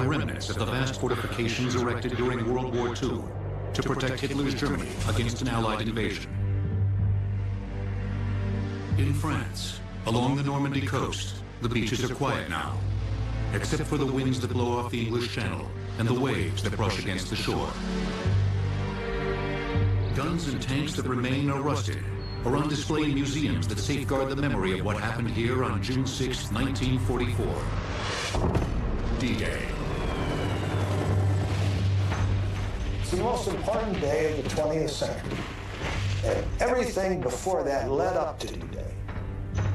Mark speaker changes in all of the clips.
Speaker 1: are remnants of the vast fortifications erected during World War II to protect Hitler's Germany against an Allied invasion. In France, along the Normandy coast, the beaches are quiet now, except for the winds that blow off the English Channel and the waves that brush against the shore. Guns and tanks that remain are rusted, or on display in museums that safeguard the memory of what happened here on June 6, 1944. D-Day.
Speaker 2: It's the most important day of the 20th century. And everything before that led up to D-Day.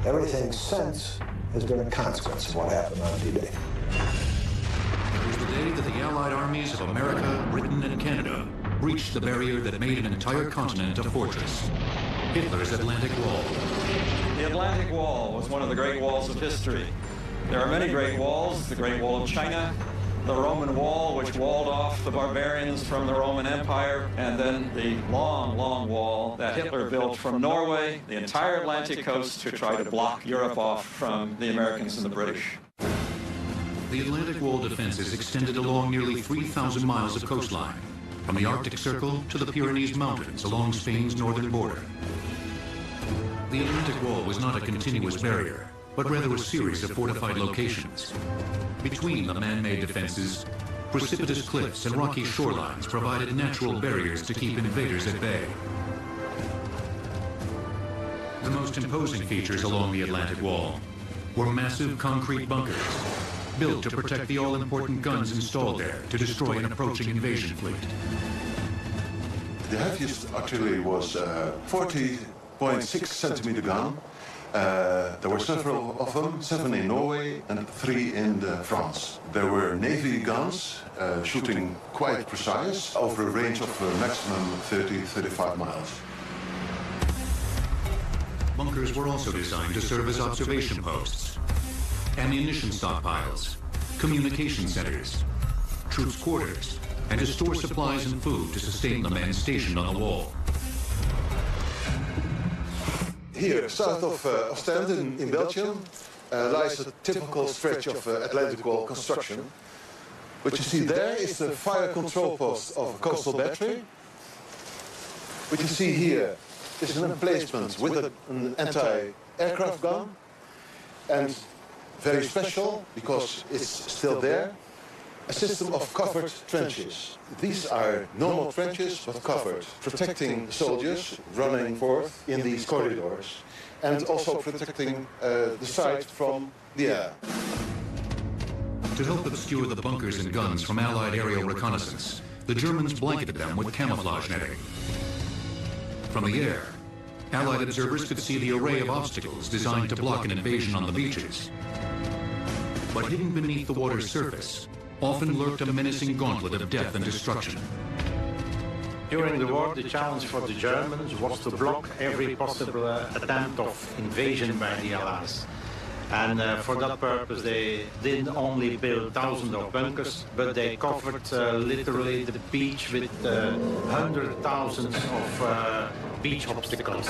Speaker 2: Everything since has been a consequence of what happened on D-Day.
Speaker 1: It was the day that the Allied armies of America, Britain, and Canada breached the barrier that made an entire continent a fortress. Hitler's Atlantic Wall.
Speaker 3: The Atlantic Wall was one of the great walls of history. There are many great walls: the Great Wall of China, the Roman Wall, which walled off the barbarians from the Roman Empire, and then the long, long wall that Hitler built from Norway, the entire Atlantic coast, to try to block Europe off from the Americans and the British.
Speaker 1: The Atlantic Wall defenses extended along nearly 3,000 miles of coastline, from the Arctic Circle to the Pyrenees Mountains along Spain's northern border. The Atlantic Wall was not a continuous barrier, but rather a series of fortified locations. Between the man-made defenses, precipitous cliffs and rocky shorelines provided natural barriers to keep invaders at bay. The most imposing features along the Atlantic Wall were massive concrete bunkers, built to protect the all-important guns installed there to destroy an approaching invasion fleet.
Speaker 4: The heaviest artillery was 40.6 centimeter gun. There were several of them, 7 in Norway and 3 in France. There were Navy guns shooting quite precise over a range of maximum 30-35 miles.
Speaker 1: Bunkers were also designed to serve as observation posts, ammunition stockpiles, communication centers, troops' quarters, and to store supplies and food to sustain the men stationed on the wall.
Speaker 4: Here, south of Ostend in Belgium, lies a typical stretch of Atlantic Wall construction. What you see there is the fire control post of a coastal battery. What you see here is an emplacement with an anti-aircraft gun, and very special, because it's still there, a system of covered trenches. These are normal trenches, but covered, protecting soldiers running forth in these corridors, and also protecting the site from the air.
Speaker 1: To help obscure the bunkers and guns from Allied aerial reconnaissance, the Germans blanketed them with camouflage netting. From the air, Allied observers could see the array of obstacles designed to block an invasion on the beaches. But hidden beneath the water's surface often lurked a menacing gauntlet of death and destruction.
Speaker 5: During the war, the challenge for the Germans was to block every possible attempt of invasion by the Allies. And for that purpose, they didn't only build thousands of bunkers, but they covered literally the beach with hundreds of thousands of beach obstacles.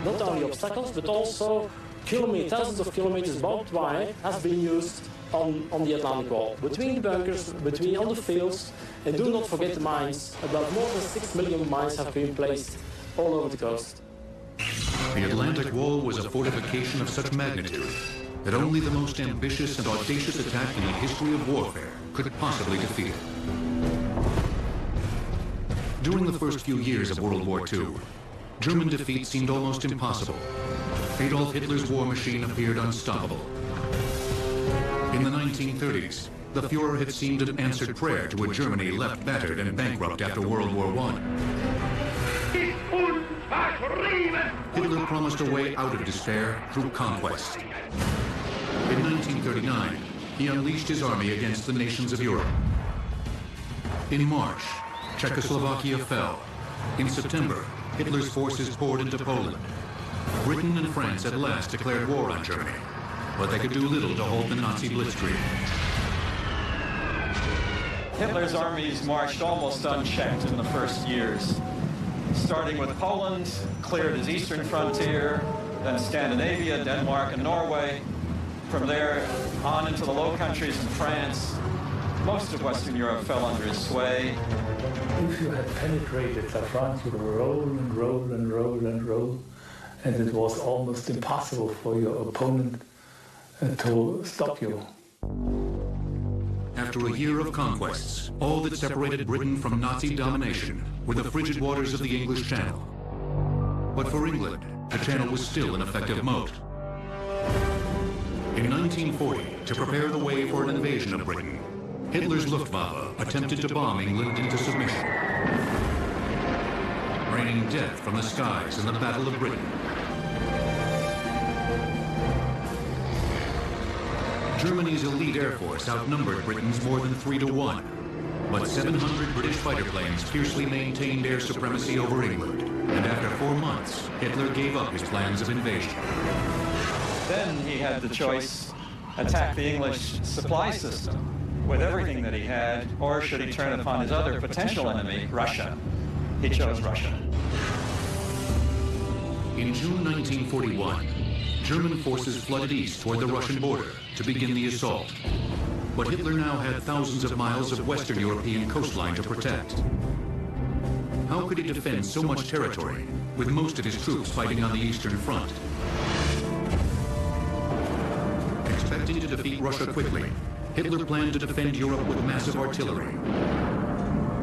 Speaker 6: Not only obstacles, but also thousands of kilometers barbed wire has been used on the Atlantic Wall, between the bunkers, on the fields, and do not forget the mines. About more than 6 million mines have been placed all over the coast.
Speaker 1: The Atlantic Wall was a fortification of such magnitude that only the most ambitious and audacious attack in the history of warfare could possibly defeat it. During the first few years of World War II, German defeat seemed almost impossible. Adolf Hitler's war machine appeared unstoppable. In the 1930s, the Führer had seemed an answered prayer to a Germany left battered and bankrupt after World War I. Hitler promised a way out of despair through conquest. In 1939, he unleashed his army against the nations of Europe. In March, Czechoslovakia fell. In September, Hitler's forces poured into Poland. Britain and France at last declared war on Germany, but they could do little to halt the Nazi blitzkrieg.
Speaker 3: Hitler's armies marched almost unchecked in the first years. Starting with Poland, cleared his eastern frontier, then Scandinavia, Denmark, and Norway. From there on into the Low Countries and France, Most of Western Europe fell under his sway.
Speaker 7: If you had penetrated that France would roll and roll and roll and roll, and it was almost impossible for your opponent to stop you.
Speaker 1: After a year of conquests, all that separated Britain from Nazi domination were the frigid waters of the English Channel. But for England, the Channel was still an effective moat. In 1940, to prepare the way for an invasion of Britain, Hitler's Luftwaffe attempted to bomb England into submission, raining death from the skies in the Battle of Britain. Germany's elite air force outnumbered Britain's more than 3 to 1, but 700 British fighter planes fiercely maintained air supremacy over England, and after 4 months, Hitler gave up his plans of invasion.
Speaker 3: Then he had the choice, attack the English supply system with everything that he had, or should he turn upon his other potential enemy, Russia? He chose Russia.
Speaker 1: In June 1941, German forces flooded east toward the Russian border to begin the assault. But Hitler now had thousands of miles of Western European coastline to protect. How could he defend so much territory with most of his troops fighting on the Eastern Front? Expecting to defeat Russia quickly, Hitler planned to defend Europe with massive artillery.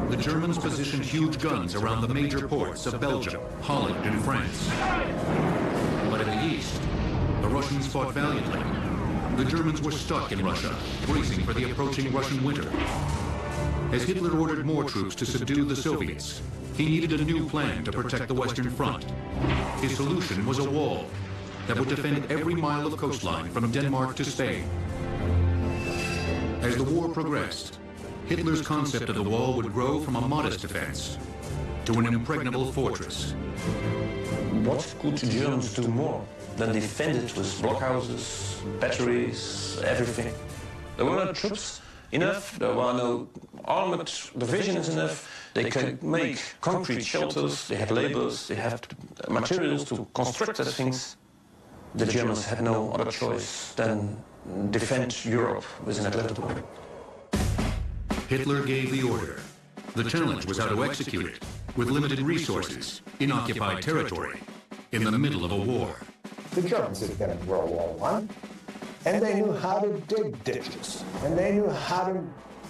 Speaker 1: The Germans positioned huge guns around the major ports of Belgium, Holland, and France. But in the east, the Russians fought valiantly. The Germans were stuck in Russia, bracing for the approaching Russian winter. As Hitler ordered more troops to subdue the Soviets, he needed a new plan to protect the Western Front. His solution was a wall that would defend every mile of coastline from Denmark to Spain. As the war progressed, Hitler's concept of the wall would grow from a modest defense to an impregnable fortress.
Speaker 8: What could the Germans do more than defend it with blockhouses, batteries, everything? There were no troops enough, there were no armored divisions enough, they could make concrete shelters, they had laborers, they had materials to construct those things. The Germans had no other choice than defend Europe with an Atlantic Wall.
Speaker 1: Hitler gave the order. The challenge was how to execute it, with limited resources, in occupied territory, in the middle of a war.
Speaker 2: The Germans had been in World War I, and they knew how to dig ditches, and they knew how to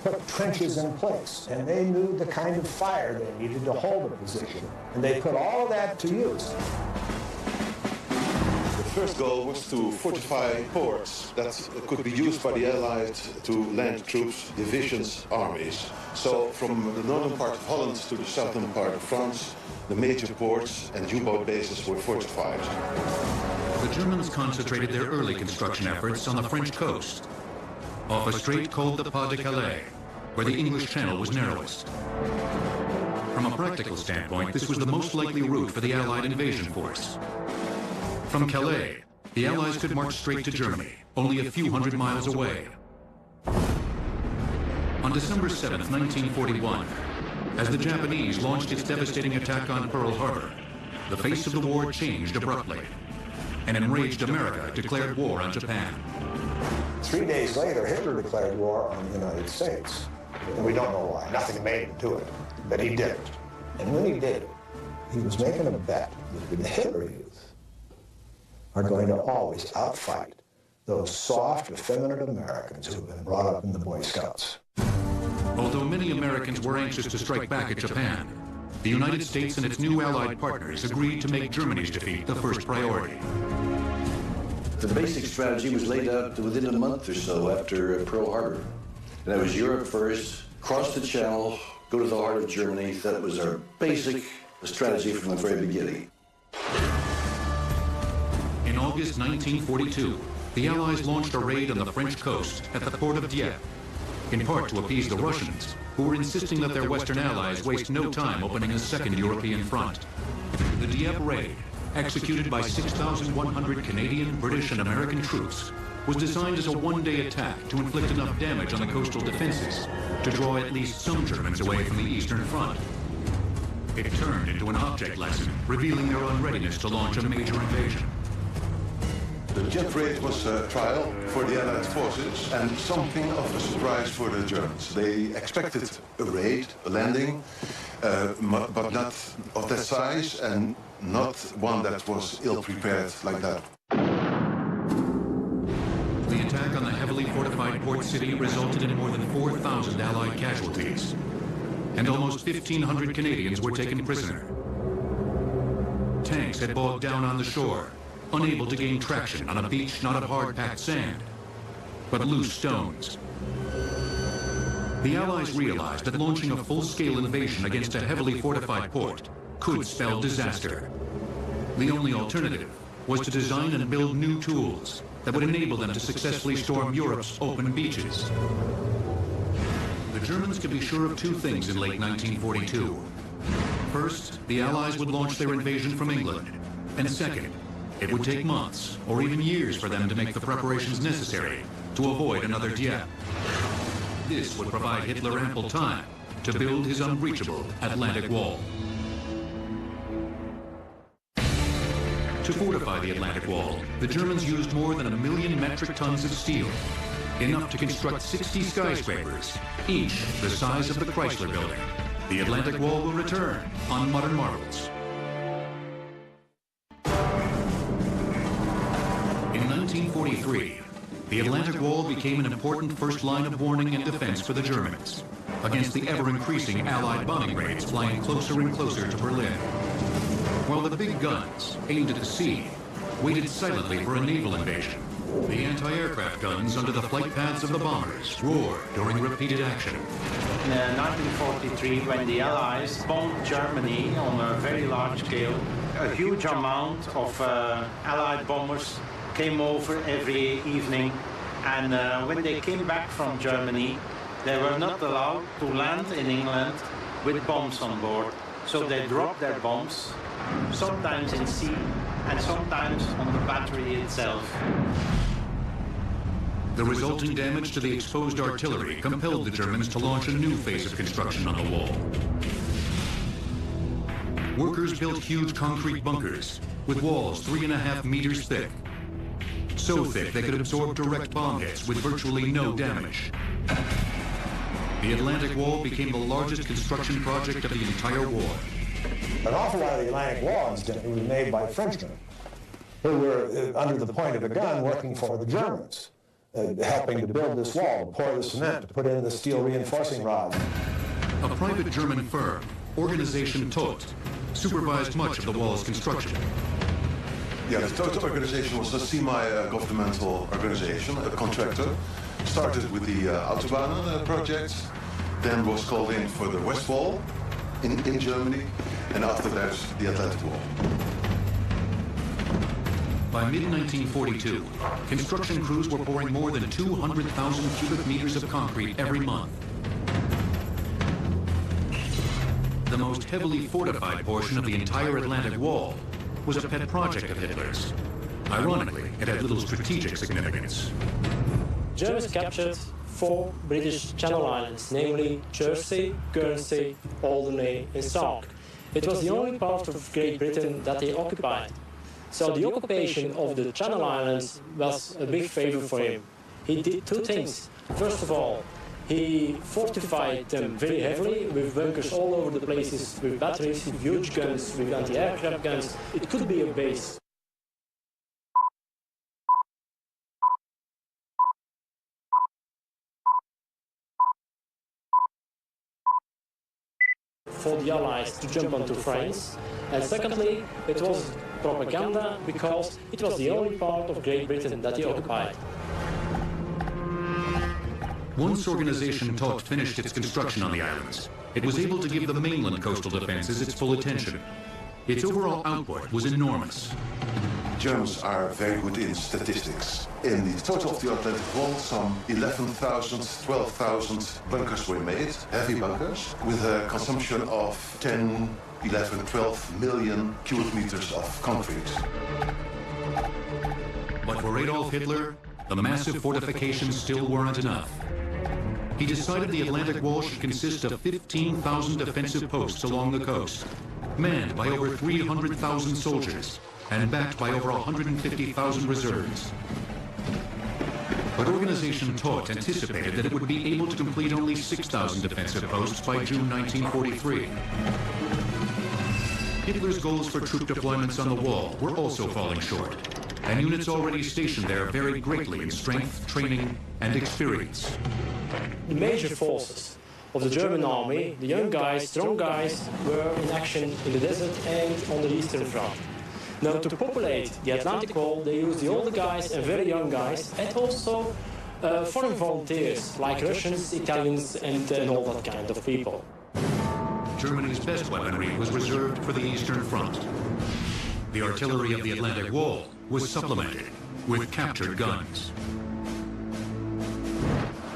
Speaker 2: put trenches in place, and they knew the kind of fire they needed to hold a position, and they put all of that to use.
Speaker 4: The first goal was to fortify ports that could be used by the Allies to land troops, divisions, armies. So from the northern part of Holland to the southern part of France, the major ports and U-boat bases were fortified.
Speaker 1: The Germans concentrated their early construction efforts on the French coast, off a strait called the Pas de Calais, where the English Channel was narrowest. From a practical standpoint, this was the most likely route for the Allied invasion force. From Calais, the Allies could march straight to Germany, only a few hundred miles away. On December 7, 1941, as the Japanese launched its devastating attack on Pearl Harbor, the face of the war changed abruptly. An enraged America declared war on Japan.
Speaker 2: 3 days later, Hitler declared war on the United States. And we don't know why. Nothing made him do it, but he did it. And when he did it, he was making a bet that the Hitler youth are going to always outfight those soft, effeminate Americans who have been brought up in the Boy Scouts.
Speaker 1: Although many Americans were anxious to strike back at Japan, the United States and its new Allied partners agreed to make Germany's defeat the first priority.
Speaker 9: The basic strategy was laid out within a month or so after Pearl Harbor. And that was Europe first, cross the Channel, go to the heart of Germany. That was our basic strategy from the very beginning.
Speaker 1: In August 1942, the Allies launched a raid on the French coast at the port of Dieppe, in part to appease the Russians, who were insisting that their Western allies waste no time opening a second European front. The Dieppe raid, executed by 6,100 Canadian, British, and American troops, was designed as a one-day attack to inflict enough damage on the coastal defenses to draw at least some Germans away from the Eastern Front. It turned into an object lesson, revealing their unreadiness to launch a major invasion.
Speaker 4: The jet raid was a trial for the Allied forces and something of a surprise for the Germans. They expected a raid, a landing, but not of that size and not one that was ill-prepared like that.
Speaker 1: The attack on the heavily fortified port city resulted in more than 4,000 Allied casualties, and almost 1,500 Canadians were taken prisoner. Tanks had bogged down on the shore, unable to gain traction on a beach not of hard-packed sand, but loose stones. The Allies realized that launching a full-scale invasion against a heavily fortified port could spell disaster. The only alternative was to design and build new tools that would enable them to successfully storm Europe's open beaches. The Germans could be sure of two things in late 1942. First, the Allies would launch their invasion from England, and second, it would take months or even years for them to make the preparations necessary to avoid another Dieppe. This would provide Hitler ample time to build his unbreachable Atlantic Wall. To fortify the Atlantic Wall, the Germans used more than 1 million metric tons of steel, enough to construct 60 skyscrapers, each the size of the Chrysler Building. The Atlantic Wall will return on Modern Marvels. In 1943, the Atlantic Wall became an important first line of warning and defense for the Germans against the ever-increasing Allied bombing raids flying closer and closer to Berlin. While the big guns, aimed at the sea, waited silently for a naval invasion, the anti-aircraft guns under the flight paths of the bombers roared during repeated action.
Speaker 5: In 1943, when the Allies bombed Germany on a very large scale, a huge amount of Allied bombers came over every evening, and when they came back from Germany, they were not allowed to land in England with bombs on board. So they dropped their bombs, sometimes in sea and sometimes on the battery itself.
Speaker 1: The resulting damage to the exposed artillery compelled the Germans to launch a new phase of construction on the wall. Workers built huge concrete bunkers with walls 3.5 meters thick, so thick they could absorb direct bomb hits with virtually no damage. The Atlantic Wall became the largest construction project of the entire war.
Speaker 2: An awful lot of the Atlantic Wall, incidentally, was made by Frenchmen who were, under the point of a gun, working for the Germans, helping to build this wall, to pour the cement, to put in the steel reinforcing rods.
Speaker 1: A private German firm, Organization Tot, supervised much of the wall's construction.
Speaker 4: Yeah, the Total organization was a semi-governmental organization, a contractor. Started with the Autobahn project, then was called in for the West Wall in Germany, and after that, the Atlantic Wall.
Speaker 1: By mid-1942, construction crews were pouring more than 200,000 cubic meters of concrete every month. The most heavily fortified portion of the entire Atlantic Wall was a pet project of Hitler's. Ironically, it had little strategic significance.
Speaker 6: Germans captured 4 British Channel Islands, namely Jersey, Guernsey, Alderney and Sark. It was the only part of Great Britain that they occupied. So the occupation of the Channel Islands was a big favor for him. He did 2 things. First of all, he fortified them very heavily with bunkers all over the places, with batteries, with huge guns, with anti-aircraft guns. It could be a base. For the Allies to jump onto France, and secondly, it was propaganda because it was the only part of Great Britain that they occupied.
Speaker 1: Once Organization Tot finished its construction on the islands, it was able to give the mainland coastal defenses its full attention. Its overall output was enormous.
Speaker 4: Germans are very good in statistics. In the total of the Atlantic Wall, some 11,000, 12,000 bunkers were made, heavy bunkers, with a consumption of 10, 11, 12 million cubic meters of concrete.
Speaker 1: But for Adolf Hitler, the massive fortifications still weren't enough. He decided the Atlantic Wall should consist of 15,000 defensive posts along the coast, manned by over 300,000 soldiers, and backed by over 150,000 reserves. But Organization Todt anticipated that it would be able to complete only 6,000 defensive posts by June 1943. Hitler's goals for troop deployments on the wall were also falling short, and units already stationed there varied greatly in strength, training, and experience.
Speaker 6: The major forces of the German army, the young guys, strong guys, were in action in the desert and on the Eastern Front. Now, to populate the Atlantic Wall, they used the older guys and very young guys, and also foreign volunteers like Russians, Italians, and all that kind of people.
Speaker 1: Germany's best weaponry was reserved for the Eastern Front. The artillery of the Atlantic Wall was supplemented with captured guns.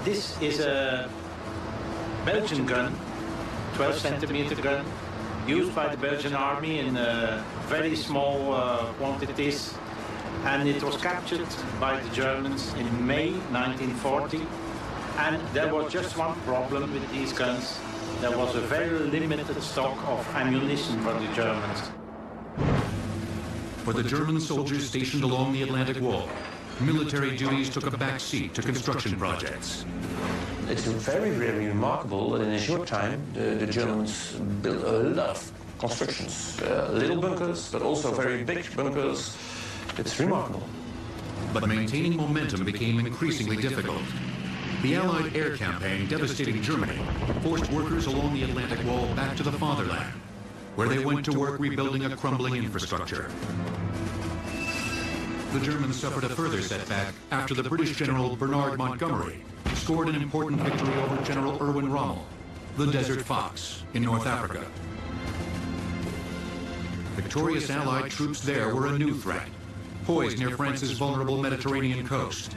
Speaker 5: This is a Belgian gun, 12-centimeter gun, used by the Belgian army in very small quantities, and it was captured by the Germans in May 1940. And there was just one problem with these guns. There was a very limited stock of ammunition for the Germans.
Speaker 1: For the German soldiers stationed along the Atlantic Wall, military duties took a back seat to construction projects.
Speaker 8: It's very, very remarkable that in a short time the Germans built a lot of constructions. Little bunkers, but also very big bunkers. It's remarkable.
Speaker 1: But maintaining momentum became increasingly difficult. The Allied air campaign devastating Germany forced workers along the Atlantic Wall back to the fatherland, where they went to work rebuilding a crumbling infrastructure. The Germans suffered a further setback after the British General Bernard Montgomery scored an important victory over General Erwin Rommel, the Desert Fox, in North Africa. Victorious Allied troops there were a new threat, poised near France's vulnerable Mediterranean coast.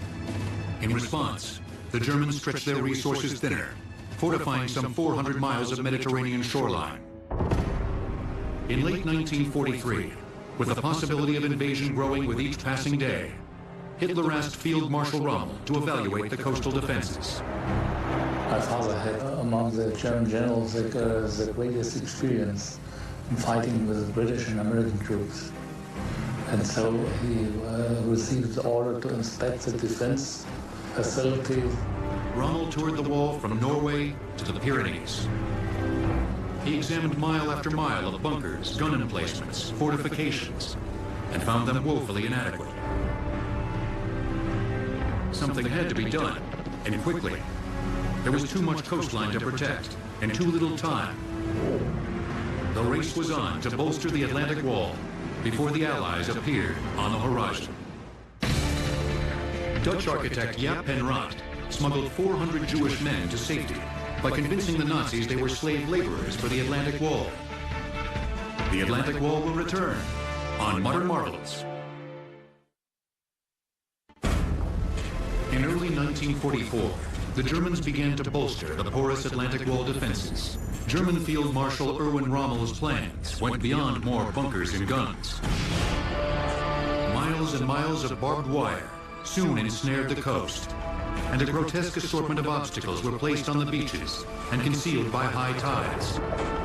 Speaker 1: In response, the Germans stretched their resources thinner, fortifying some 400 miles of Mediterranean shoreline. In late 1943, with the possibility of invasion growing with each passing day, Hitler asked Field Marshal Rommel to evaluate the coastal defenses.
Speaker 7: My father had, among the German generals, the greatest experience in fighting with British and American troops. And so he received the order to inspect the defense facilities.
Speaker 1: Rommel toured the wall from Norway to the Pyrenees. He examined mile after mile of bunkers, gun emplacements, fortifications, and found them woefully inadequate. Something had to be done, and quickly. There was too much coastline to protect, and too little time. The race was on to bolster the Atlantic Wall before the Allies appeared on the horizon. Dutch architect Jaap Penrod smuggled 400 Jewish men to safety by convincing the Nazis they were slave laborers for the Atlantic Wall. The Atlantic Wall will return on Modern Marvels. In early 1944, the Germans began to bolster the porous Atlantic Wall defenses. German Field Marshal Erwin Rommel's plans went beyond more bunkers and guns. Miles and miles of barbed wire soon ensnared the coast, and a grotesque assortment of obstacles were placed on the beaches and concealed by high tides,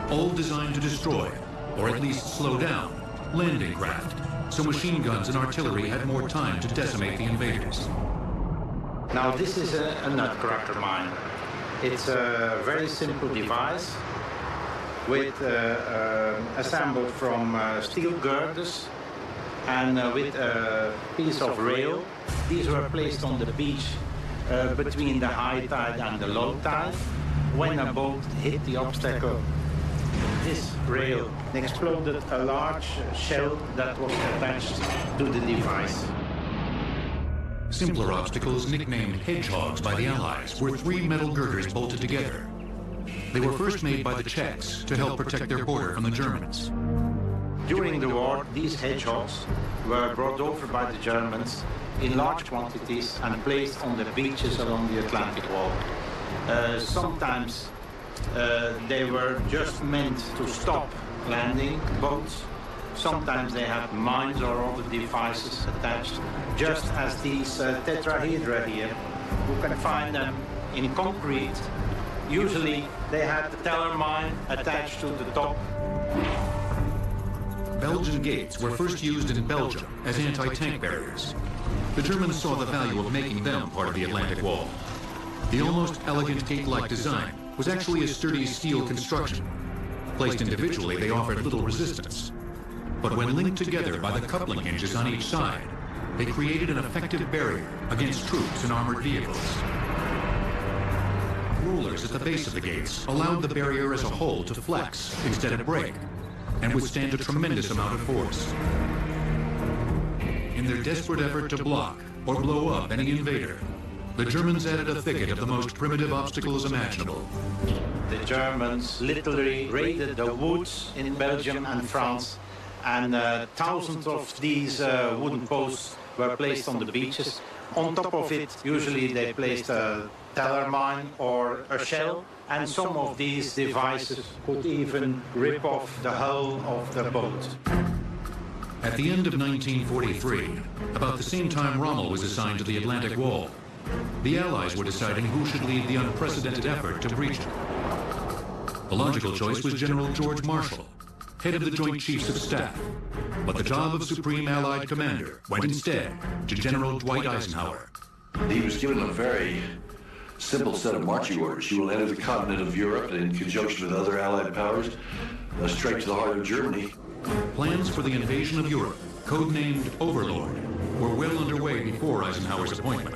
Speaker 1: all designed to destroy, or at least slow down, landing craft, so machine guns and artillery had more time to decimate the invaders.
Speaker 5: Now this is a nutcracker mine. It's a very simple device with assembled from steel girders and with a piece of rail. These were placed on the beach between the high tide and the low tide. When a boat hit the obstacle, this rail exploded a large shell that was attached to the device.
Speaker 1: Simpler obstacles, nicknamed hedgehogs by the Allies, were 3 metal girders bolted together. They were first made by the Czechs to help protect their border from the Germans.
Speaker 5: During the war, these hedgehogs were brought over by the Germans in large quantities and placed on the beaches along the Atlantic Wall. Sometimes they were just meant to stop landing boats. Sometimes they had mines or other devices attached, just as these tetrahedra here. You can find them in concrete. Usually they had the teller mine attached to the top.
Speaker 1: Belgian gates were first used in Belgium as anti-tank barriers. The Germans saw the value of making them part of the Atlantic Wall. The almost elegant gate-like design was actually a sturdy steel construction. Placed individually, they offered little resistance. But when linked together by the coupling hinges on each side, they created an effective barrier against troops and armored vehicles. Rollers at the base of the gates allowed the barrier as a whole to flex instead of break and withstand a tremendous amount of force. In their desperate effort to block or blow up any invader, the Germans added a thicket of the most primitive obstacles imaginable.
Speaker 5: The Germans literally raided the woods in Belgium and France, and thousands of these wooden posts were placed on the beaches. On top of it, usually they placed a teller mine or a shell, and some of these devices could even rip off the hull of the boat.
Speaker 1: At the end of 1943, about the same time Rommel was assigned to the Atlantic Wall, the Allies were deciding who should lead the unprecedented effort to breach it. The logical choice was General George Marshall, head of the Joint Chiefs of Staff. But the job of Supreme Allied Commander went instead to General Dwight Eisenhower.
Speaker 9: He was given a very simple set of marching orders. You will enter the continent of Europe and in conjunction with other Allied powers, straight to the heart of Germany.
Speaker 1: Plans for the invasion of Europe, codenamed Overlord, were well underway before Eisenhower's appointment.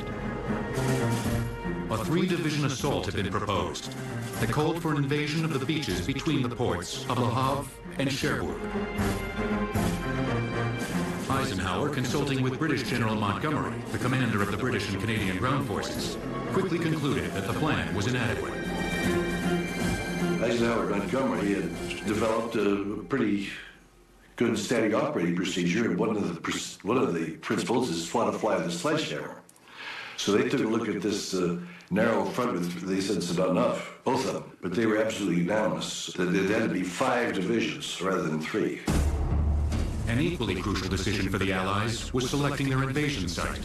Speaker 1: A 3-division assault had been proposed that called for an invasion of the beaches between the ports of Le Havre and Cherbourg. Eisenhower, consulting with British General Montgomery, the commander of the British and Canadian ground forces, quickly concluded that the plan was inadequate.
Speaker 9: Eisenhower and Montgomery had developed a pretty good standing operating procedure, and one of the principles is fly to fly with a sledgehammer. So they took a look at this narrow front. They said it's not enough, both of them. But they were absolutely unanimous that there had to be 5 divisions rather than 3.
Speaker 1: An equally crucial decision for the Allies was selecting their invasion site.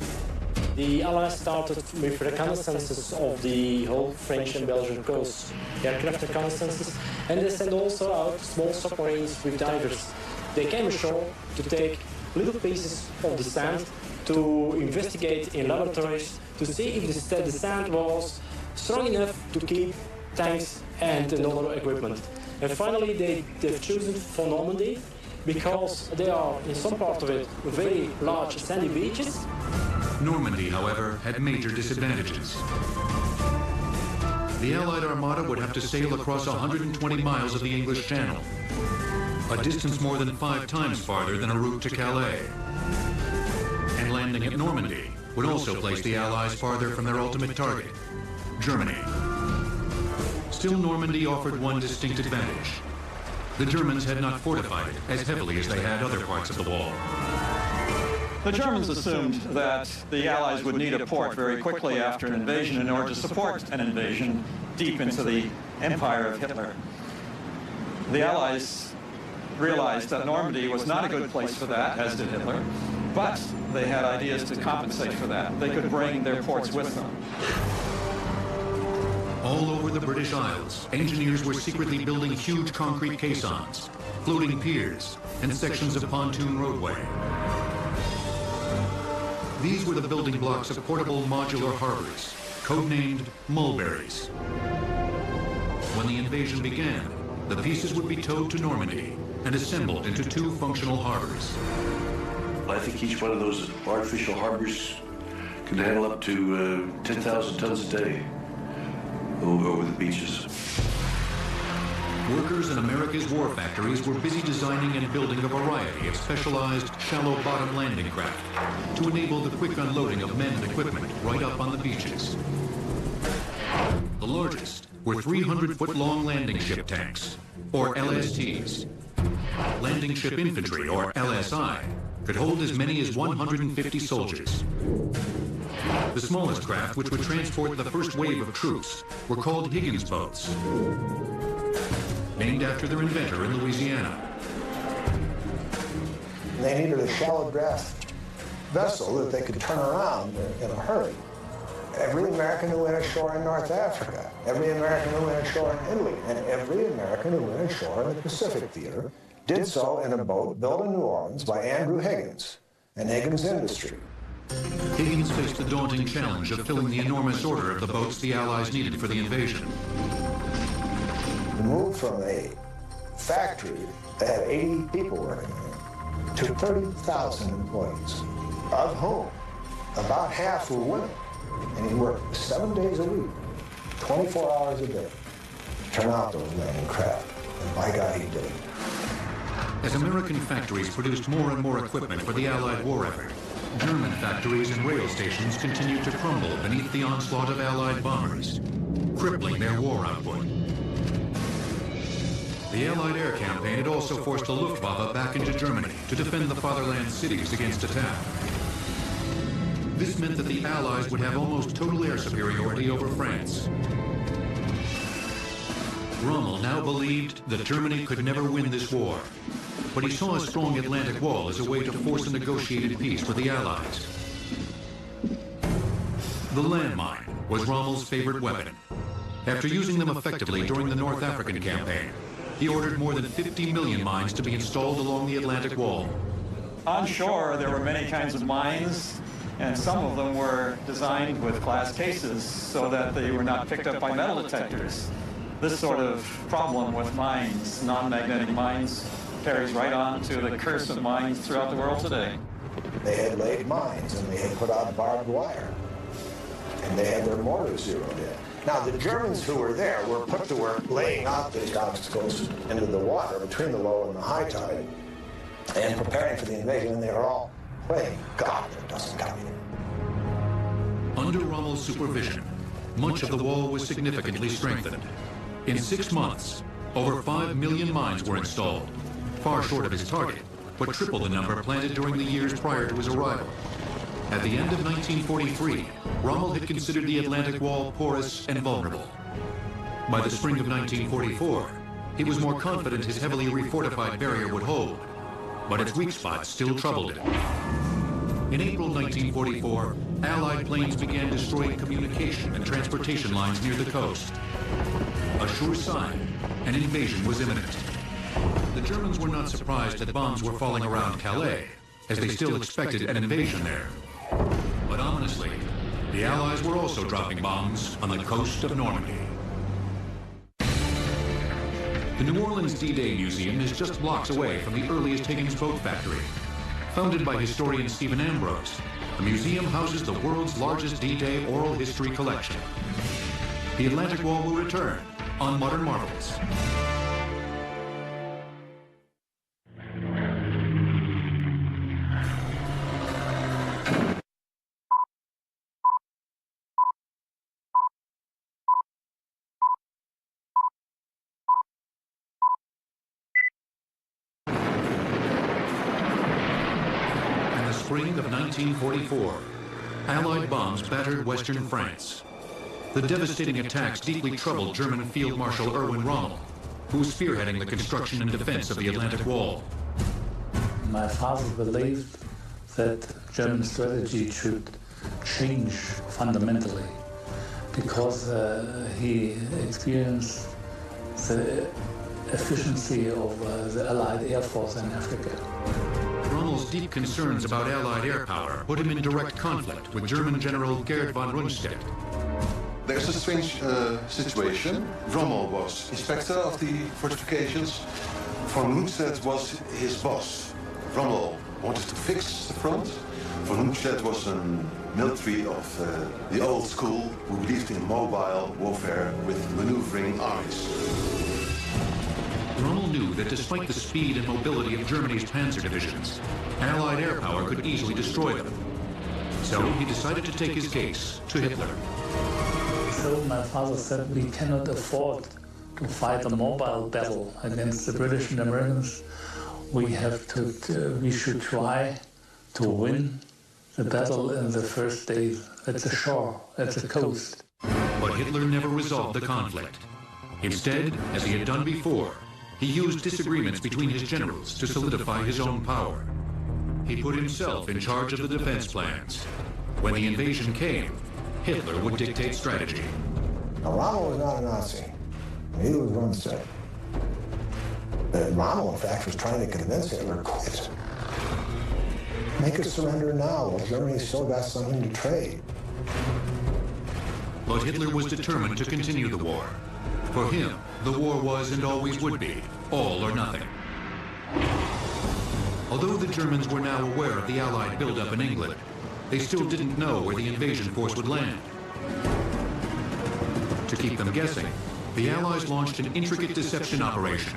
Speaker 6: The Allies started with reconnaissances of the whole French and Belgian coast, aircraft reconnaissances, and they sent also out small submarines with divers. They came ashore to take little pieces of the sand to investigate in laboratories to see if the sand was strong enough to keep tanks and other equipment. And finally they've chosen for Normandy because there are, in some part of it, very large sandy beaches.
Speaker 1: Normandy, however, had major disadvantages. The Allied Armada would have to sail across 120 miles of the English Channel, a distance more than 5 times farther than a route to Calais. And landing at Normandy would also place the Allies farther from their ultimate target, Germany. Still, Normandy offered one distinct advantage. The Germans had not fortified it as heavily as they had other parts of the wall.
Speaker 3: The Germans assumed that the Allies would need a port very quickly after an invasion in order to support an invasion deep into the empire of Hitler. The Allies realized that Normandy was not a good place for that, as did Hitler, but they had ideas to compensate for that. They could bring their ports with them.
Speaker 1: All over the British Isles, engineers were secretly building huge concrete caissons, floating piers, and sections of pontoon roadway. These were the building blocks of portable modular harbors, codenamed mulberries. When the invasion began, the pieces would be towed to Normandy and assembled into 2 functional harbors.
Speaker 9: I think each one of those artificial harbors can handle up to 10,000 tons a day over the beaches.
Speaker 1: Workers in America's war factories were busy designing and building a variety of specialized shallow-bottom landing craft to enable the quick unloading of men and equipment right up on the beaches. The largest were 300-foot-long landing ship tanks, or LSTs. Landing ship infantry, or LSI, could hold as many as 150 soldiers. The smallest craft, which would transport the first wave of troops, were called Higgins boats, named after their inventor in Louisiana.
Speaker 2: They needed a shallow draft vessel that they could turn around in a hurry. Every American who went ashore in North Africa, every American who went ashore in Italy, and every American who went ashore in the Pacific theater did so in a boat built in New Orleans by Andrew Higgins and Higgins Industry.
Speaker 1: Higgins faced the daunting challenge of filling the enormous order of the boats the Allies needed for the invasion.
Speaker 2: We moved from a factory that had 80 people working in it to 30,000 employees, of whom about half were women. And he worked 7 days a week, 24 hours a day, to turn out those landing craft. And by God, he did it.
Speaker 1: As American factories produced more and more equipment for the Allied war effort, German factories and rail stations continued to crumble beneath the onslaught of Allied bombers, crippling their war output. The Allied air campaign had also forced the Luftwaffe back into Germany to defend the fatherland cities against attack. This meant that the Allies would have almost total air superiority over France. Rommel now believed that Germany could never win this war, but he saw a strong Atlantic wall as a way to force a negotiated peace with the Allies. The landmine was Rommel's favorite weapon. After using them effectively during the North African campaign, he ordered more than 50 million mines to be installed along the Atlantic wall.
Speaker 3: On shore, there were many kinds of mines, and some of them were designed with glass cases so that they were not picked up by metal detectors. This sort of problem with mines, non-magnetic mines, carries right on to the curse of mines throughout the world today.
Speaker 2: They had laid mines and they had put out barbed wire, and they had their mortars zeroed in. Now, the Germans who were there were put to work laying out these obstacles into the water between the low and the high tide and preparing for the invasion, and they were all praying, God, it doesn't come here.
Speaker 1: Under Rommel's supervision, much of the wall was significantly strengthened. In 6 months, over 5 million mines were installed, far short of his target, but triple the number planted during the years prior to his arrival. At the end of 1943, Rommel had considered the Atlantic Wall porous and vulnerable. By the spring of 1944, he was more confident his heavily refortified barrier would hold, but its weak spots still troubled him. In April 1944, Allied planes began destroying communication and transportation lines near the coast. A sure sign, an invasion was imminent. The Germans were not surprised that bombs were falling around Calais, as they still expected an invasion there. But ominously, the Allies were also dropping bombs on the coast of Normandy. The New Orleans D-Day Museum is just blocks away from the earliest Higgins boat factory. Founded by historian Stephen Ambrose, the museum houses the world's largest D-Day oral history collection. The Atlantic Wall will return on Modern Marvels. Spring of 1944, Allied bombs battered western France. The devastating attacks deeply troubled German Field Marshal Erwin Rommel, who was spearheading the construction and defense of the Atlantic Wall.
Speaker 7: My father believed that German strategy should change fundamentally because he experienced the efficiency of the Allied Air Force in Africa.
Speaker 1: Rommel's deep concerns about Allied air power put him in direct conflict with German General Gerd von Rundstedt.
Speaker 4: There's a strange situation. Rommel was inspector of the fortifications. Von Rundstedt was his boss. Rommel wanted to fix the front. Von Rundstedt was a military of the old school who believed in mobile warfare with maneuvering armies.
Speaker 1: Rommel knew that despite the speed and mobility of Germany's panzer divisions, Allied air power could easily destroy them. So he decided to take his case to Hitler.
Speaker 7: So my father said we cannot afford to fight a mobile battle against the British and Americans. We should try to win the battle in the first days at the shore, at the coast.
Speaker 1: But Hitler never resolved the conflict. Instead, as he had done before, he used disagreements between his generals to solidify his own power. He put himself in charge of the defense plans. When the invasion came, Hitler would dictate strategy.
Speaker 2: Now, Rommel was not a Nazi. Neither was Rundstedt. Rommel, in fact, was trying to convince Hitler, quit. Make a surrender now, while Germany's still got something to trade.
Speaker 1: But Hitler was determined to continue the war. For him, the war was and always would be all or nothing. Although the Germans were now aware of the Allied buildup in England, they still didn't know where the invasion force would land. To keep them guessing, the Allies launched an intricate deception operation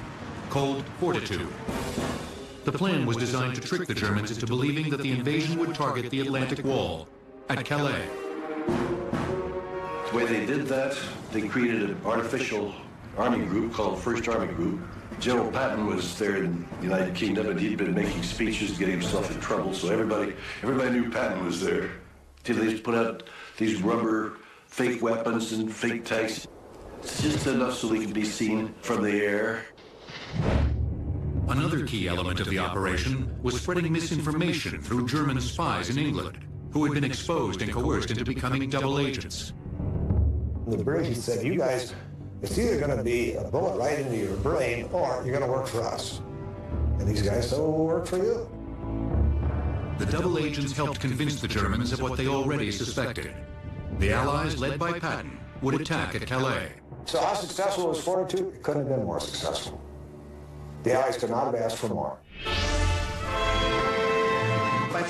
Speaker 1: called Fortitude. The plan was designed to trick the Germans into believing that the invasion would target the Atlantic Wall at Calais.
Speaker 9: The way they did that, they created an artificial army group called First Army Group. General Patton was there in the United Kingdom, and he'd been making speeches, getting himself in trouble, so everybody knew Patton was there. They put out these rubber fake weapons and fake tanks. It's just enough so they can be seen from the air.
Speaker 1: Another key element of the operation was spreading misinformation through German spies in England, who had been exposed and coerced into becoming double agents.
Speaker 2: The British said, you guys, it's either going to be a bullet right into your brain or you're going to work for us. And these guys said, we'll work for you.
Speaker 1: The double agents helped convince the Germans of what they already suspected. The Allies, led by Patton, would attack at Calais.
Speaker 2: So how successful was Fortitude? It couldn't have been more successful. The Allies could not have asked for more.
Speaker 1: All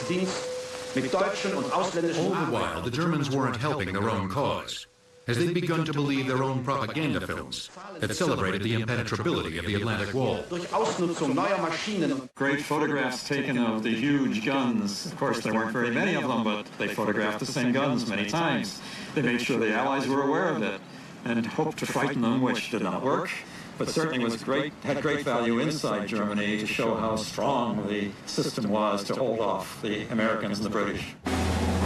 Speaker 1: the while, the Germans weren't helping their own cause, as they'd begun to believe their own propaganda films that celebrated the impenetrability of the Atlantic Wall.
Speaker 3: Great photographs taken of the huge guns. Of course, there weren't very many of them, but they photographed the same guns many times. They made sure the Allies were aware of it and hoped to frighten them, which did not work, but certainly had great value inside Germany to show how strong the system was to hold off the Americans and the British.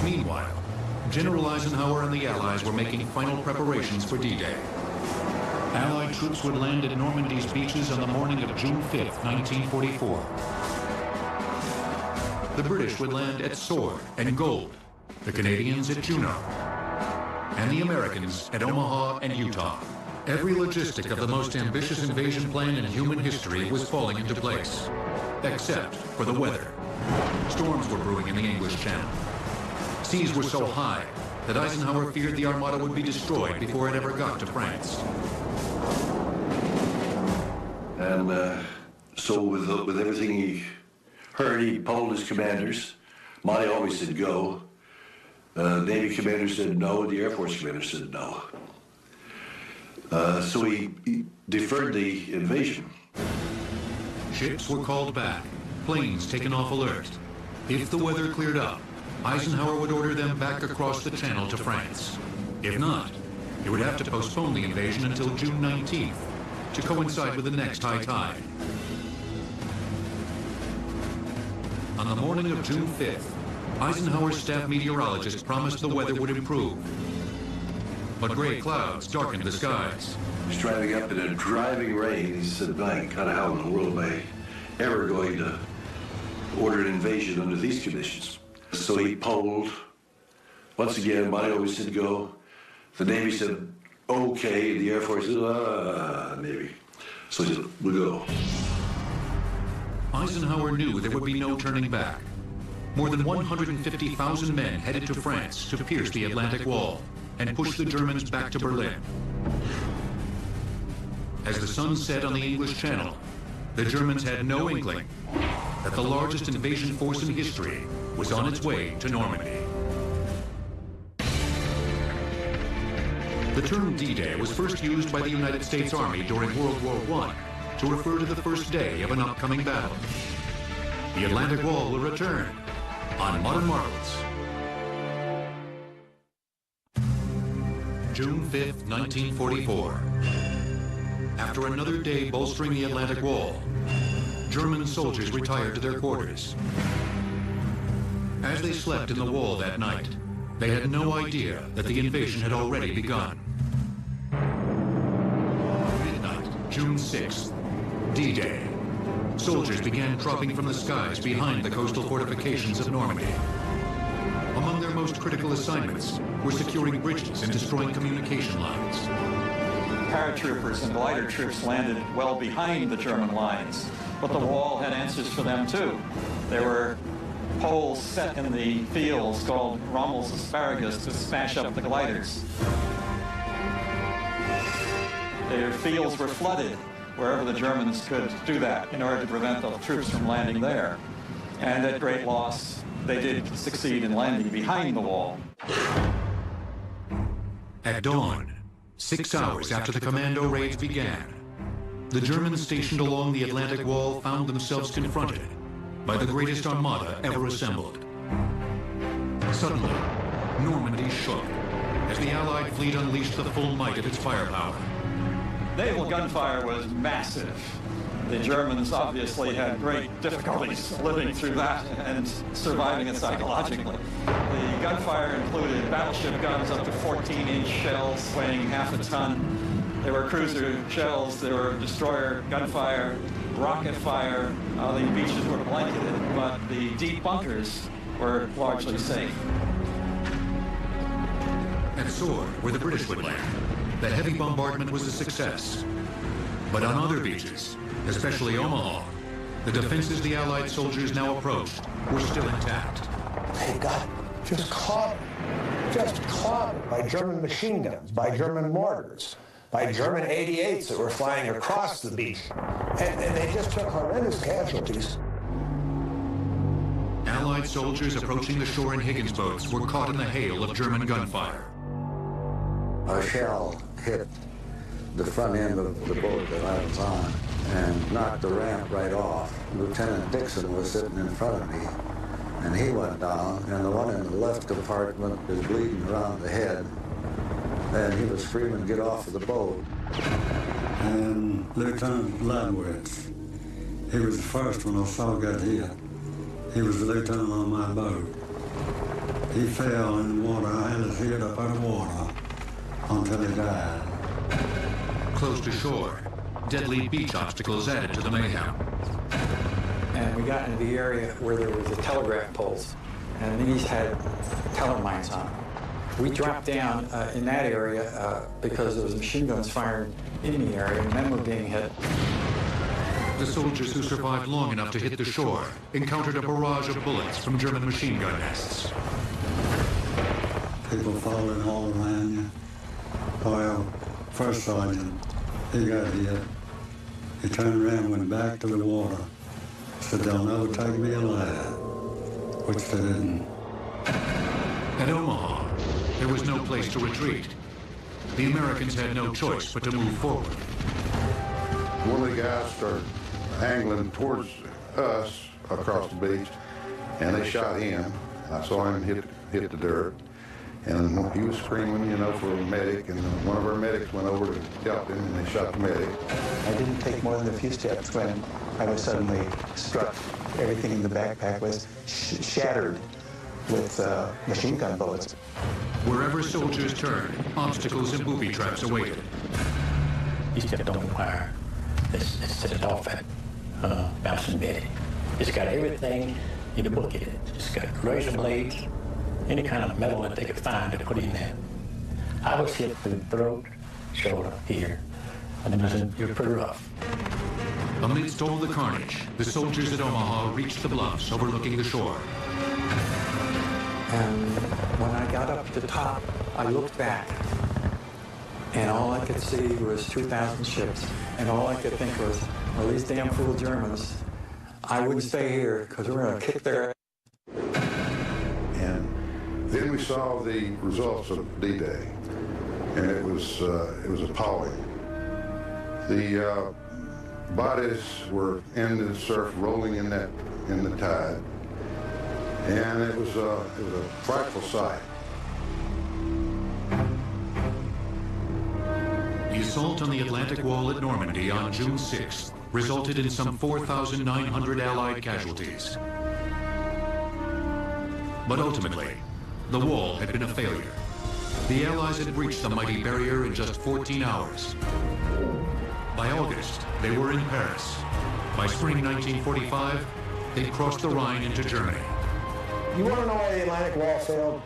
Speaker 1: Meanwhile, General Eisenhower and the Allies were making final preparations for D-Day. Allied troops would land at Normandy's beaches on the morning of June 5th, 1944. The British would land at Sword and Gold, the Canadians at Juno, and the Americans at Omaha and Utah. Every logistic of the most ambitious invasion plan in human history was falling into place, except for the weather. Storms were brewing in the English Channel. Seas were so high that Eisenhower feared the Armada would be destroyed before it ever got to France.
Speaker 9: And so with everything he heard, he polled his commanders. Monty always said go. Navy commander said no, the Air Force commander said no. So he deferred the invasion.
Speaker 1: Ships were called back, planes taken off alert. If the weather cleared up, Eisenhower would order them back across the Channel to France. If not, he would have to postpone the invasion until June 19th, to coincide with the next high tide. On the morning of June 5th, Eisenhower's staff meteorologist promised the weather would improve. But gray clouds darkened the skies.
Speaker 9: He was driving up in a driving rain. He said, my God, how in the world am I ever going to order an invasion under these conditions? So he polled. Once again, Monty always said go. The Navy said, okay. The Air Force said, Navy. So he said, we'll go.
Speaker 1: Eisenhower knew there would be no turning back. More than 150,000 men headed to France to pierce the Atlantic Wall and push the Germans back to Berlin. As the sun set on the English Channel, the Germans had no inkling that the largest invasion force in history was on its way to Normandy. The term D-Day was first used by the United States Army during World War I to refer to the first day of an upcoming battle. The Atlantic Wall will return on Modern Marvels. June 5th, 1944. After another day bolstering the Atlantic Wall, German soldiers retired to their quarters. As they slept in the wall that night, they had no idea that the invasion had already begun. Midnight, June 6th, D-Day. Soldiers began dropping from the skies behind the coastal fortifications of Normandy. Among their most critical assignments were securing bridges and destroying communication lines.
Speaker 3: paratroopers and glider troops landed well behind the German lines, but the wall had answers for them too. There were poles set in the fields called Rommel's asparagus to smash up the gliders. Their fields were flooded wherever the Germans could do that in order to prevent the troops from landing there. And at great loss, they did succeed in landing behind the wall.
Speaker 1: At dawn, 6 hours after the commando raids began, the Germans stationed along the Atlantic Wall found themselves confronted by the greatest armada ever assembled. Suddenly, Normandy shook as the Allied fleet unleashed the full might of its firepower.
Speaker 3: Naval gunfire was massive. The Germans obviously had great difficulties living through that and surviving it psychologically. The gunfire included battleship guns up to 14-inch shells weighing half a ton. There were cruiser shells, there were destroyer gunfire, rocket fire. The beaches were blanketed, but the deep bunkers were largely safe.
Speaker 1: At Sword, where the British would land, the heavy bombardment was a success. But on other beaches, especially Omaha, the defenses the Allied soldiers now approached were still intact.
Speaker 2: They got just clobbered by German machine guns, by German mortars, by German 88s that were flying across the beach. And they just took horrendous casualties.
Speaker 1: Allied soldiers approaching the shore in Higgins boats were caught in the hail of German gunfire.
Speaker 10: A shell hit the front end of the boat that I was on and knocked the ramp right off. Lieutenant Dixon was sitting in front of me, and he went down, and the one in the left compartment is bleeding around the head, and he was screaming, "Get off of the boat."
Speaker 11: And Lieutenant Ladwitz, he was the first one I saw get hit. He was the lieutenant on my boat. He fell in the water. I had his head up out of water until he died.
Speaker 1: Close to shore, deadly beach obstacles added to the mayhem.
Speaker 12: And we got into the area where there was the telegraph poles, and these had teller mines on them. We dropped down in that area because there was machine guns firing in the area, and men were being hit.
Speaker 1: The soldiers who survived long enough to hit the shore encountered a barrage of bullets from German machine gun nests.
Speaker 11: People falling all around you. Well, first sergeant, he got hit. He turned around and went back to the water. Said, "They'll never take me alive," which they didn't.
Speaker 1: At Omaha, there was no place to retreat. The Americans had no choice but to move forward.
Speaker 4: One of the guys started angling towards us across the beach, and they shot him. I saw him hit the dirt, and he was screaming, you know, for a medic, and one of our medics went over to help him, and they shot the medic.
Speaker 12: I didn't take more than a few steps when I was suddenly struck. Everything in the backpack was shattered with machine gun bullets.
Speaker 1: Wherever soldiers turned, obstacles and booby traps awaited.
Speaker 13: You just don't fire. Let's set it off at Mountain Betty. It's got everything in the book in it. It's got razor blades, any kind of metal that they could find to put in there. I was hit through the throat, shoulder, here, and it was pretty rough.
Speaker 1: Amidst all the carnage, the soldiers at Omaha reached the bluffs overlooking the shore.
Speaker 12: And when I got up to the top, I looked back, and all I could see was 2,000 ships, and all I could think was, well, these damn fool Germans, I wouldn't stay here because we're going to kick their ass.
Speaker 4: And then we saw the results of D-Day, and it was appalling. The bodies were in the surf, rolling in the tide, and it was a frightful sight.
Speaker 1: The assault on the Atlantic Wall at Normandy on June 6th resulted in some 4,900 Allied casualties. But ultimately, the wall had been a failure. The Allies had breached the mighty barrier in just 14 hours. By August, they were in Paris. By spring 1945, they'd crossed the Rhine into Germany.
Speaker 2: You want to know why the Atlantic Wall failed?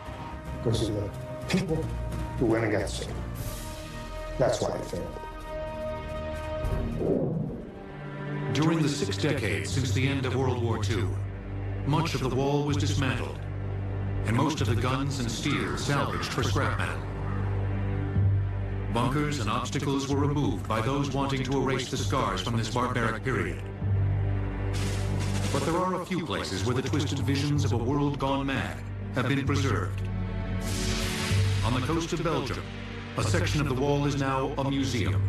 Speaker 2: Because of the people who went against it. That's why it failed.
Speaker 1: During the 6 decades since the end of World War II, much of the wall was dismantled, and most of the guns and steel salvaged for scrap metal. Bunkers and obstacles were removed by those wanting to erase the scars from this barbaric period. But there are a few places where the twisted visions of a world gone mad have been preserved. On the coast of Belgium, a section of the wall is now a museum.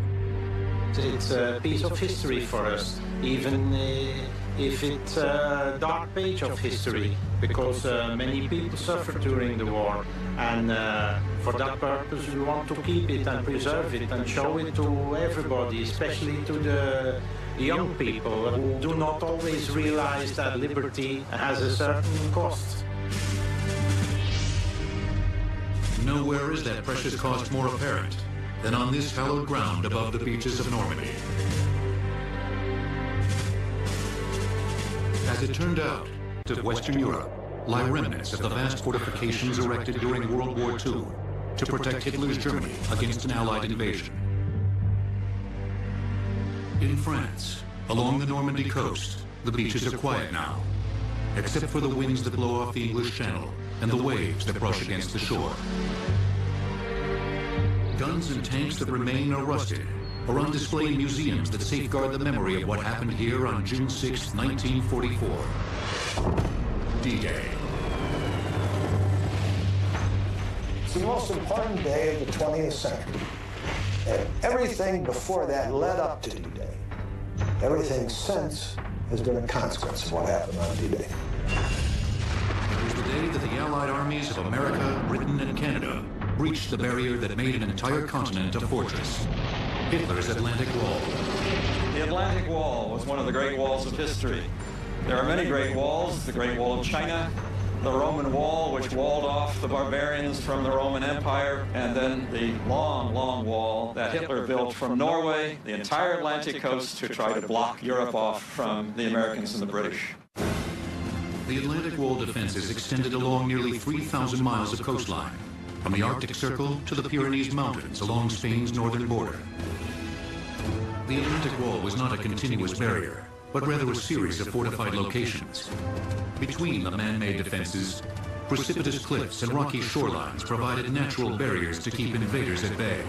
Speaker 5: It's a piece of history for us, even if it's a dark page of history, because many people suffered during the war, and for that purpose we want to keep it and preserve it and show it to everybody, especially to the young people who do not always realize that liberty has a certain cost.
Speaker 1: Nowhere is that precious cost more apparent than on this hallowed ground above the beaches of Normandy. As it turned out, to Western Europe lie remnants of the vast fortifications erected during World War II to protect Hitler's Germany against an Allied invasion. In France, along the Normandy coast, the beaches are quiet now, except for the winds that blow off the English Channel and the waves that brush against the shore. Guns and tanks that remain are rusted, or on display in museums that safeguard the memory of what happened here on June 6, 1944. D-Day.
Speaker 2: It's the most important day of the 20th century. And everything before that led up to D-Day. Everything since has been a consequence of what happened on D-Day.
Speaker 1: It was the day that the Allied armies of America, Britain, and Canada breached the barrier that made an entire continent a fortress, Hitler's Atlantic Wall.
Speaker 3: The Atlantic Wall was one of the great walls of history. There are many great walls: the Great Wall of China, the Roman Wall, which walled off the barbarians from the Roman Empire, and then the long, long wall that Hitler built from Norway, the entire Atlantic coast, to try to block Europe off from the Americans and the British.
Speaker 1: The Atlantic Wall defenses extended along nearly 3,000 miles of coastline, from the Arctic Circle to the Pyrenees Mountains along Spain's northern border. The Atlantic Wall was not a continuous barrier, but rather a series of fortified locations. Between the man-made defenses, precipitous cliffs and rocky shorelines provided natural barriers to keep invaders at bay.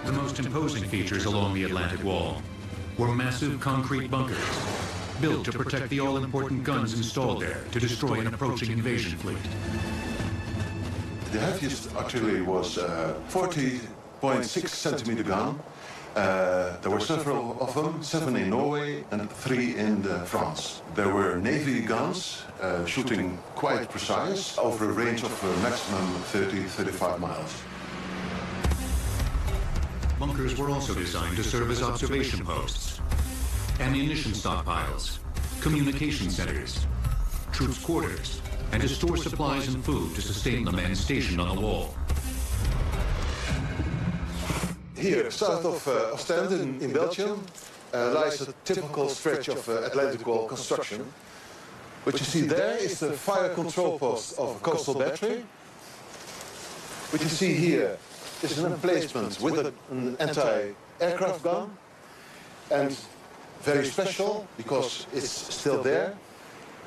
Speaker 1: The most imposing features along the Atlantic Wall were massive concrete bunkers, built to protect the all-important guns installed there to destroy an approaching invasion fleet.
Speaker 4: The heaviest artillery was 40.6 centimeter gun. There were several of them, 7 in Norway and 3 in France. There were Navy guns shooting quite precise over a range of maximum 30-35 miles.
Speaker 1: Bunkers were also designed to serve as observation posts, ammunition stockpiles, communication centers, troops' quarters, and to store supplies and food to sustain the men stationed on the wall.
Speaker 4: Here, south of Ostend in Belgium, lies a typical stretch of Atlantic Wall construction. What you see there is the fire control post of a coastal battery. What you see here is an emplacement with an anti-aircraft gun, and very special, because it's still there,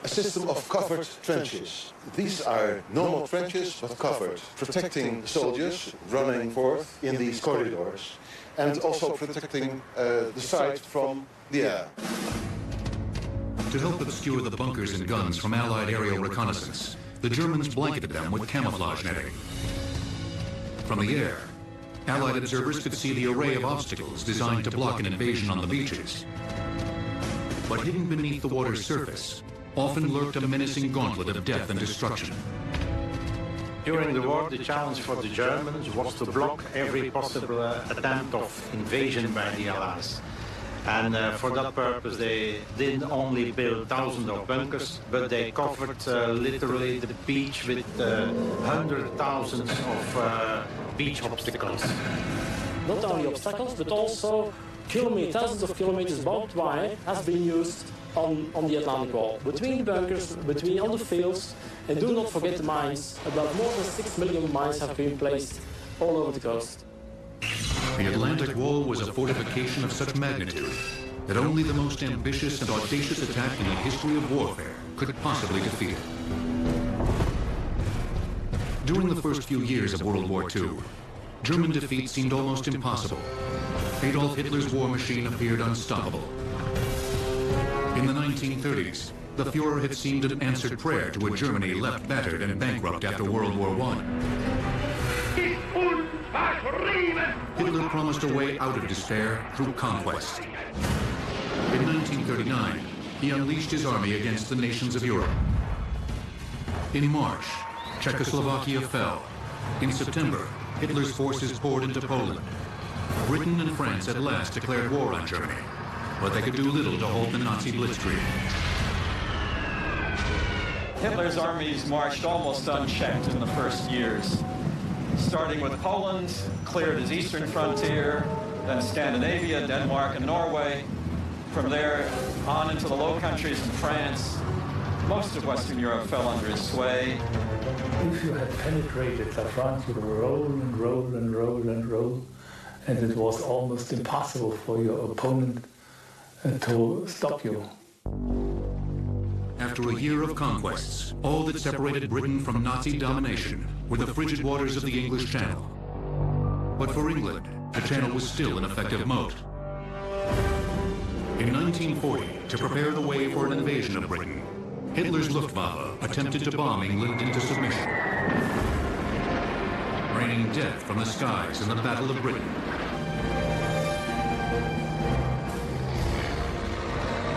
Speaker 4: a system of covered trenches. These are normal trenches, but covered, protecting soldiers running forth in these corridors, and also protecting the site from the air.
Speaker 1: To help obscure the bunkers and guns from Allied aerial reconnaissance, the Germans blanketed them with camouflage netting. From the air, Allied observers could see the array of obstacles designed to block an invasion on the beaches. But hidden beneath the water's surface often lurked a menacing gauntlet of death and destruction.
Speaker 5: During the war, the challenge for the Germans was to block every possible attempt of invasion by the Allies. And for that purpose, they didn't only build thousands of bunkers, but they covered literally the beach with hundreds of thousands of beach obstacles.
Speaker 6: Not only obstacles, but also thousands of kilometers barbed wire has been used on the Atlantic Wall, between the bunkers, on the fields, and do not forget the mines. About more than 6 million mines have been placed all over the coast.
Speaker 1: The Atlantic Wall was a fortification of such magnitude that only the most ambitious and audacious attack in the history of warfare could possibly defeat it. During the first few years of World War II, German defeat seemed almost impossible. Adolf Hitler's war machine appeared unstoppable. In the 1930s, the Fuhrer had seemed an answered prayer to a Germany left battered and bankrupt after World War I. Hitler promised a way out of despair through conquest. In 1939, he unleashed his army against the nations of Europe. In March, Czechoslovakia fell. In September, Hitler's forces poured into Poland. Britain and France at last declared war on Germany, but they could do little to halt the Nazi blitzkrieg.
Speaker 3: Hitler's armies marched almost unchecked in the first years. Starting with Poland, cleared his eastern frontier, then Scandinavia, Denmark, and Norway. From there, on into the Low Countries and France. Most of Western Europe fell under his sway.
Speaker 7: If you had penetrated that France would roll and roll and roll and roll, and it was almost impossible for your opponent to stop you.
Speaker 1: After a year of conquests, all that separated Britain from Nazi domination were the frigid waters of the English Channel. But for England, the Channel was still an effective moat. In 1940, to prepare the way for an invasion of Britain, Hitler's Luftwaffe attempted to bomb England into submission, raining death from the skies in the Battle of Britain.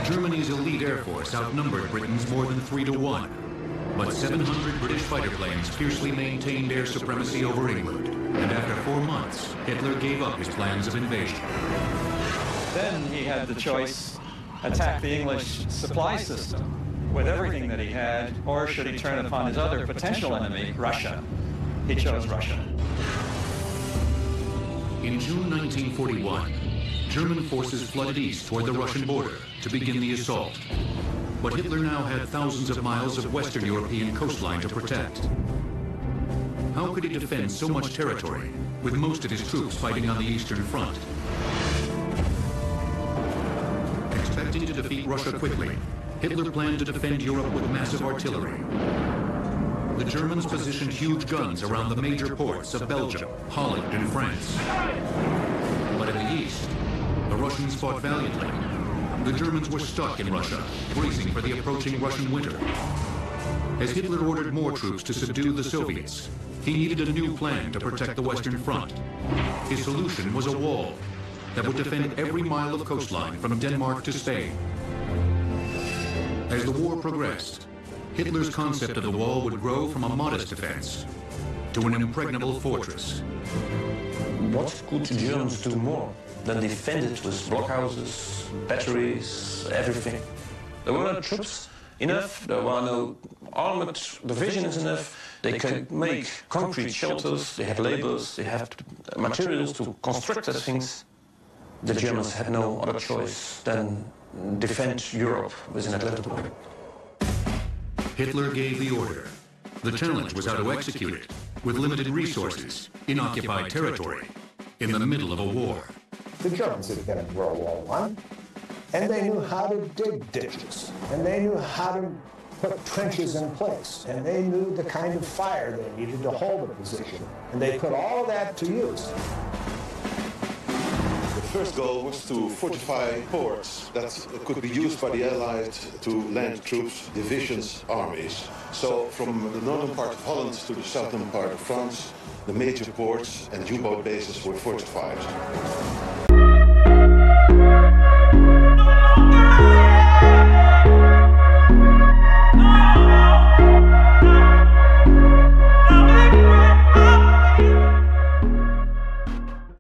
Speaker 1: Germany's elite air force outnumbered Britain's more than 3-1, but 700 British fighter planes fiercely maintained air supremacy over England, and after 4 months, Hitler gave up his plans of invasion.
Speaker 3: Then he had the choice, attack the English supply system with everything that he had, or should he turn upon his other potential enemy, Russia? He chose Russia.
Speaker 1: In June 1941, German forces flooded east toward the Russian border to begin the assault. But Hitler now had thousands of miles of Western European coastline to protect. How could he defend so much territory with most of his troops fighting on the Eastern Front? Expecting to defeat Russia quickly, Hitler planned to defend Europe with massive artillery. The Germans positioned huge guns around the major ports of Belgium, Holland, and France. But in the east, the Russians fought valiantly. The Germans were stuck in Russia, bracing for the approaching Russian winter. As Hitler ordered more troops to subdue the Soviets, he needed a new plan to protect the Western Front. His solution was a wall that would defend every mile of coastline from Denmark to Spain. As the war progressed, Hitler's concept of the wall would grow from a modest defense to an impregnable fortress.
Speaker 8: What could Germans do more than defend it with blockhouses, batteries, everything? There were no troops enough, there were no armored divisions enough. They could make concrete shelters, they had laborers, they had materials to construct those things. The Germans had no other choice than defend Europe with an Atlantic Wall.
Speaker 1: Hitler gave the order. The challenge was how to execute it, with limited resources, in occupied territory, in the middle of a war.
Speaker 2: The Germans had been in World War I, and they knew how to dig ditches, and they knew how to put trenches in place, and they knew the kind of fire they needed to hold a position, and they put all that to use.
Speaker 4: The first goal was to fortify ports that could be used by the Allies to land troops, divisions, armies. So from the northern part of Holland to the southern part of France, the major ports and U-boat bases were fortified.